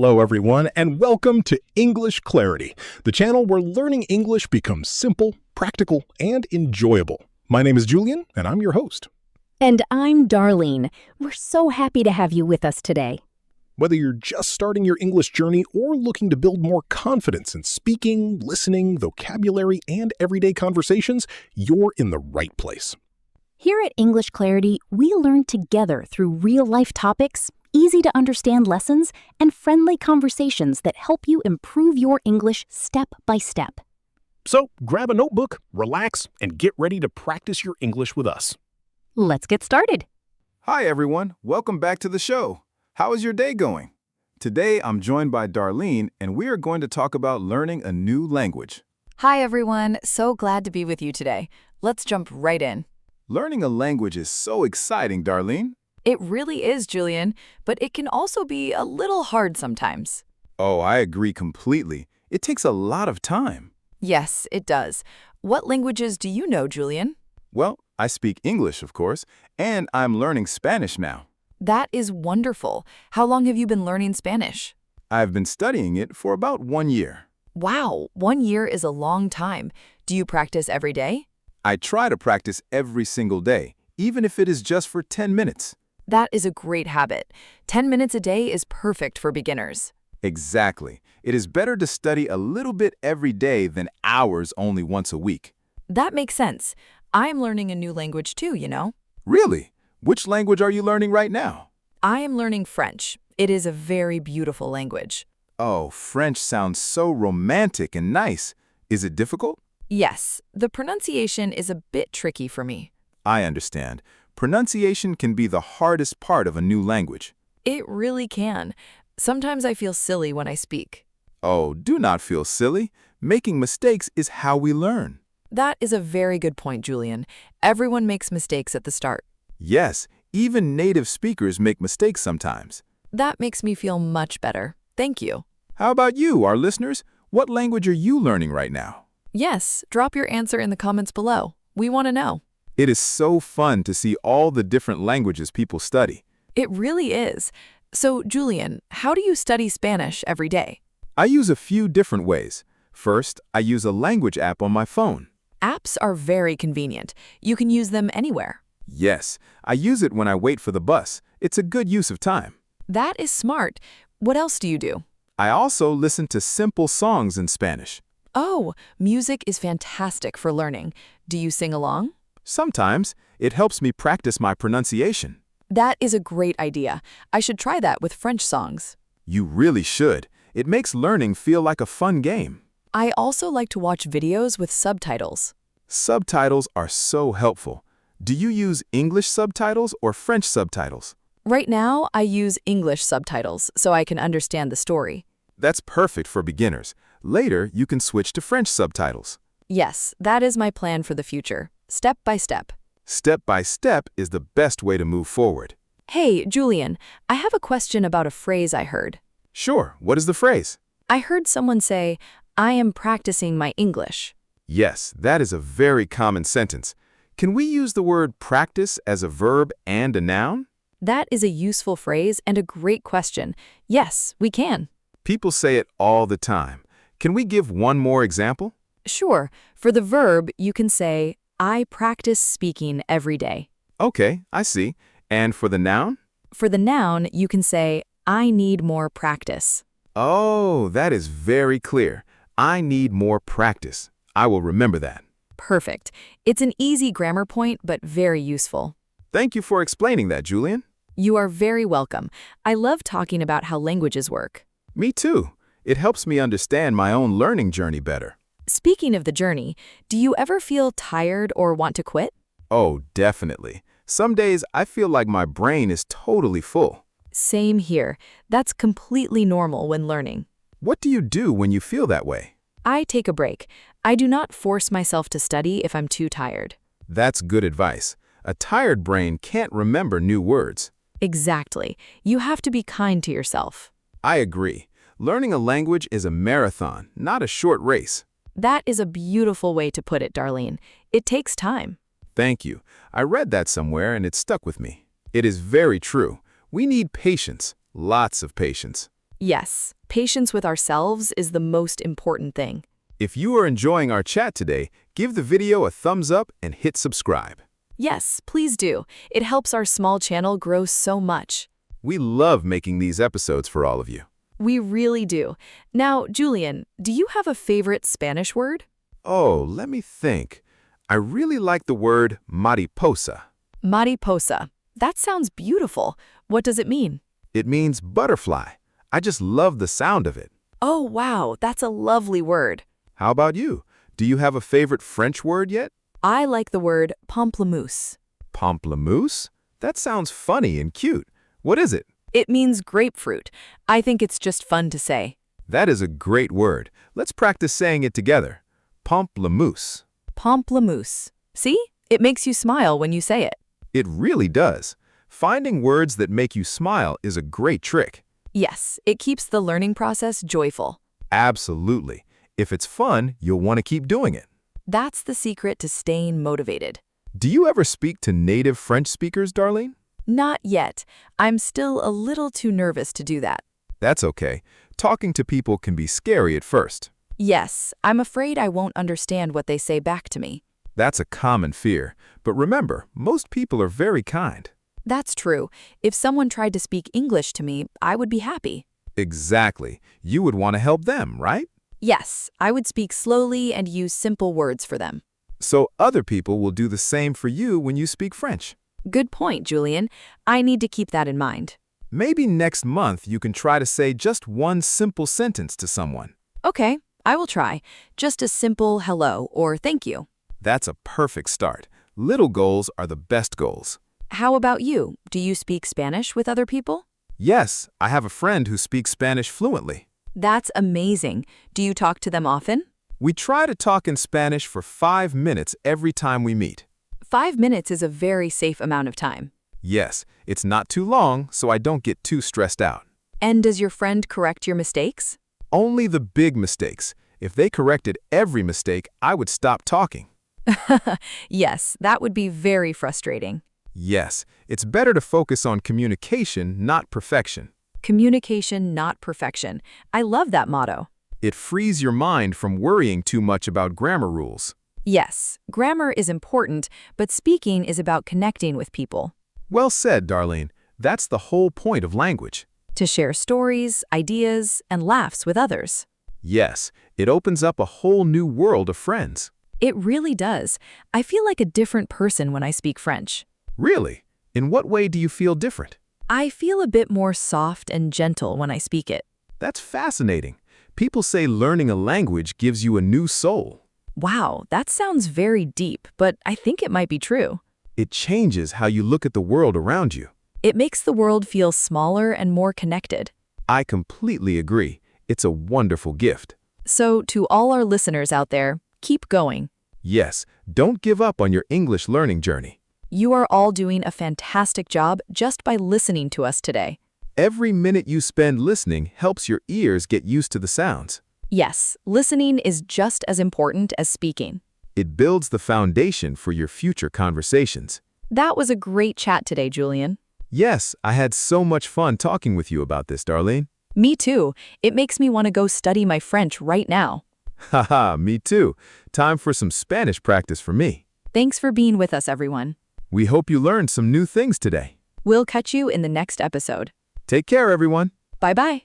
Hello, everyone, and welcome to English Clarity, the channel where learning English becomes simple, practical, and enjoyable. My name is Julian, and I'm your host. And I'm Darlene. We're so happy to have you with us today. Whether you're just starting your English journey or looking to build more confidence in speaking, listening, vocabulary, and everyday conversations, you're in the right place. Here at English Clarity, we learn together through real-life topics, easy-to-understand lessons, and friendly conversations that help you improve your English step by step. So grab a notebook, relax, and get ready to practice your English with us. Let's get started. Hi, everyone. Welcome back to the show. How is your day going? Today, I'm joined by Darlene, and we are going to talk about learning a new language. Hi, everyone. So glad to be with you today. Let's jump right in. Learning a language is so exciting, Darlene. It really is, Julian, but it can also be a little hard sometimes. Oh, I agree completely. It takes a lot of time. Yes, it does. What languages do you know, Julian? Well, I speak English, of course, and I'm learning Spanish now. That is wonderful. How long have you been learning Spanish? I've been studying it for about 1 year. Wow, 1 year is a long time. Do you practice every day? I try to practice every single day, even if it is just for 10 minutes. That is a great habit. 10 minutes a day is perfect for beginners. Exactly. It is better to study a little bit every day than hours only once a week. That makes sense. I'm learning a new language too, you know. Really? Which language are you learning right now? I am learning French. It is a very beautiful language. Oh, French sounds so romantic and nice. Is it difficult? Yes, the pronunciation is a bit tricky for me. I understand. Pronunciation can be the hardest part of a new language. It really can. Sometimes I feel silly when I speak. Oh, do not feel silly. Making mistakes is how we learn. That is a very good point, Julian. Everyone makes mistakes at the start. Yes, even native speakers make mistakes sometimes. That makes me feel much better. Thank you. How about you, our listeners? What language are you learning right now? Yes, drop your answer in the comments below. We want to know. It is so fun to see all the different languages people study. It really is. So, Julian, how do you study Spanish every day? I use a few different ways. First, I use a language app on my phone. Apps are very convenient. You can use them anywhere. Yes, I use it when I wait for the bus. It's a good use of time. That is smart. What else do you do? I also listen to simple songs in Spanish. Oh, music is fantastic for learning. Do you sing along? Sometimes, it helps me practice my pronunciation. That is a great idea. I should try that with French songs. You really should. It makes learning feel like a fun game. I also like to watch videos with subtitles. Subtitles are so helpful. Do you use English subtitles or French subtitles? Right now, I use English subtitles so I can understand the story. That's perfect for beginners. Later, you can switch to French subtitles. Yes, that is my plan for the future, step by step. Step by step is the best way to move forward. Hey, Julian, I have a question about a phrase I heard. Sure, what is the phrase? I heard someone say, I am practicing my English. Yes, that is a very common sentence. Can we use the word practice as a verb and a noun? That is a useful phrase and a great question. Yes, we can. People say it all the time. Can we give one more example? Sure. For the verb, you can say, I practice speaking every day. Okay, I see. And for the noun? For the noun, you can say, I need more practice. Oh, that is very clear. I need more practice. I will remember that. Perfect. It's an easy grammar point, but very useful. Thank you for explaining that, Julian. You are very welcome. I love talking about how languages work. Me too. It helps me understand my own learning journey better. Speaking of the journey, do you ever feel tired or want to quit? Oh, definitely. Some days I feel like my brain is totally full. Same here. That's completely normal when learning. What do you do when you feel that way? I take a break. I do not force myself to study if I'm too tired. That's good advice. A tired brain can't remember new words. Exactly. You have to be kind to yourself. I agree. Learning a language is a marathon, not a short race. That is a beautiful way to put it, Darlene. It takes time. Thank you. I read that somewhere and it stuck with me. It is very true. We need patience, lots of patience. Yes, patience with ourselves is the most important thing. If you are enjoying our chat today, give the video a thumbs up and hit subscribe. Yes, please do. It helps our small channel grow so much. We love making these episodes for all of you. We really do. Now, Julian, do you have a favorite Spanish word? Oh, let me think. I really like the word mariposa. Mariposa. That sounds beautiful. What does it mean? It means butterfly. I just love the sound of it. Oh, wow, that's a lovely word. How about you? Do you have a favorite French word yet? I like the word pamplemousse. Pamplemousse? That sounds funny and cute. What is it? It means grapefruit. I think it's just fun to say. That is a great word. Let's practice saying it together. Pamplemousse. Pamplemousse. See? It makes you smile when you say it. It really does. Finding words that make you smile is a great trick. Yes, it keeps the learning process joyful. Absolutely. If it's fun, you'll want to keep doing it. That's the secret to staying motivated. Do you ever speak to native French speakers, Darlene? Not yet. I'm still a little too nervous to do that. That's okay. Talking to people can be scary at first. Yes, I'm afraid I won't understand what they say back to me. That's a common fear. But remember, most people are very kind. That's true. If someone tried to speak English to me, I would be happy. Exactly. You would want to help them, right? Yes, I would speak slowly and use simple words for them. So other people will do the same for you when you speak French. Good point, Julian. I need to keep that in mind. Maybe next month you can try to say just one simple sentence to someone. Okay, I will try. Just a simple hello or thank you. That's a perfect start. Little goals are the best goals. How about you? Do you speak Spanish with other people? Yes, I have a friend who speaks Spanish fluently. That's amazing. Do you talk to them often? We try to talk in Spanish for 5 minutes every time we meet. 5 minutes is a very safe amount of time. Yes, it's not too long, so I don't get too stressed out. And does your friend correct your mistakes? Only the big mistakes. If they corrected every mistake, I would stop talking. Yes, that would be very frustrating. Yes, it's better to focus on communication, not perfection. Communication, not perfection. I love that motto. It frees your mind from worrying too much about grammar rules. Yes, grammar is important, but speaking is about connecting with people. Well said, Darlene. That's the whole point of language. To share stories, ideas, and laughs with others. Yes, it opens up a whole new world of friends. It really does. I feel like a different person when I speak French. Really? In what way do you feel different? I feel a bit more soft and gentle when I speak it. That's fascinating. People say learning a language gives you a new soul. Wow, that sounds very deep, but I think it might be true. It changes how you look at the world around you. It makes the world feel smaller and more connected. I completely agree. It's a wonderful gift. So, to all our listeners out there, keep going. Yes, don't give up on your English learning journey. You are all doing a fantastic job just by listening to us today. Every minute you spend listening helps your ears get used to the sounds. Yes, listening is just as important as speaking. It builds the foundation for your future conversations. That was a great chat today, Julian. Yes, I had so much fun talking with you about this, Darlene. Me too. It makes me want to go study my French right now. Haha, me too. Time for some Spanish practice for me. Thanks for being with us, everyone. We hope you learned some new things today. We'll catch you in the next episode. Take care, everyone. Bye-bye.